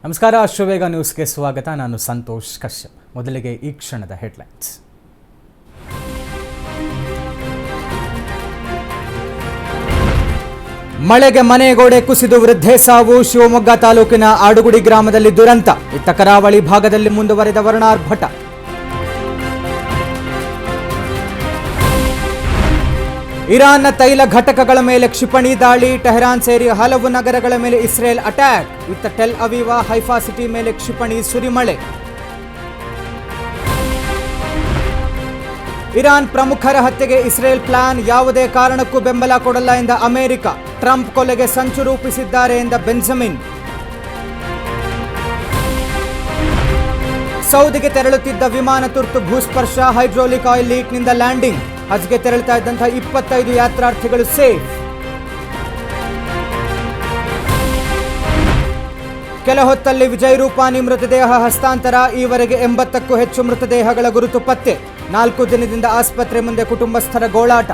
ನಮಸ್ಕಾರ, ಅಶ್ವವೇಗ ನ್ಯೂಸ್ಗೆ ಸ್ವಾಗತ. ನಾನು ಸಂತೋಷ್ ಕಶ್ಯಪ್. ಮೊದಲಿಗೆ ಈ ಕ್ಷಣದ ಹೆಡ್ಲೈನ್ಸ್. ಮಳೆಗೆ ಮನೆಗೋಡೆ ಕುಸಿದು ವೃದ್ಧೆ ಸಾವು. ಶಿವಮೊಗ್ಗ ತಾಲೂಕಿನ ಆಡುಗುಡಿ ಗ್ರಾಮದಲ್ಲಿ ದುರಂತ. ಇತ್ತ ಕರಾವಳಿ ಭಾಗದಲ್ಲಿ ಮುಂದುವರೆದ ವರ್ಣಾರ್ಭಟ. ಇರಾನ್ನ ತೈಲ ಘಟಕಗಳ ಮೇಲೆ ಕ್ಷಿಪಣಿ ದಾಳಿ. ಟೆಹರಾನ್ ಸೇರಿ ಹಲವು ನಗರಗಳ ಮೇಲೆ ಇಸ್ರೇಲ್ ಅಟ್ಯಾಕ್. ಇತ್ತ ಟೆಲ್ ಅವೀವ, ಹೈಫಾ ಸಿಟಿ ಮೇಲೆ ಕ್ಷಿಪಣಿ ಸುರಿಮಳೆ. ಇರಾನ್ ಪ್ರಮುಖರ ಹತ್ಯೆಗೆ ಇಸ್ರೇಲ್ ಪ್ಲಾನ್. ಯಾವುದೇ ಕಾರಣಕ್ಕೂ ಬೆಂಬಲ ಕೊಡಲ್ಲ ಎಂದ ಅಮೆರಿಕ. ಟ್ರಂಪ್ ಕೊಲೆಗೆ ಸಂಚು ರೂಪಿಸಿದ್ದಾರೆ ಎಂದ ಬೆಂಜಮಿನ್. ಸೌದಿಗೆ ತೆರಳುತ್ತಿದ್ದ ವಿಮಾನ ತುರ್ತು ಭೂಸ್ಪರ್ಶ. ಹೈಡ್ರೋಲಿಕ್ ಆಯಿಲ್ ಲೀಕ್ನಿಂದ ಲ್ಯಾಂಡಿಂಗ್. ಹಜ್ಗೆ ತೆರಳುತ್ತಾ ಇದ್ದಂತಹ 25 ಯಾತ್ರಾರ್ಥಿಗಳು ಸೇಫ್. ಕೆಲ ಹೊತ್ತಲ್ಲಿ ವಿಜಯ್ ರೂಪಾನಿ ಮೃತದೇಹ ಹಸ್ತಾಂತರ. ಈವರೆಗೆ 80ಕ್ಕೂ ಹೆಚ್ಚು ಮೃತದೇಹಗಳ ಗುರುತು ಪತ್ತೆ. 4 ದಿನದಿಂದ ಆಸ್ಪತ್ರೆ ಮುಂದೆ ಕುಟುಂಬಸ್ಥರ ಗೋಳಾಟ.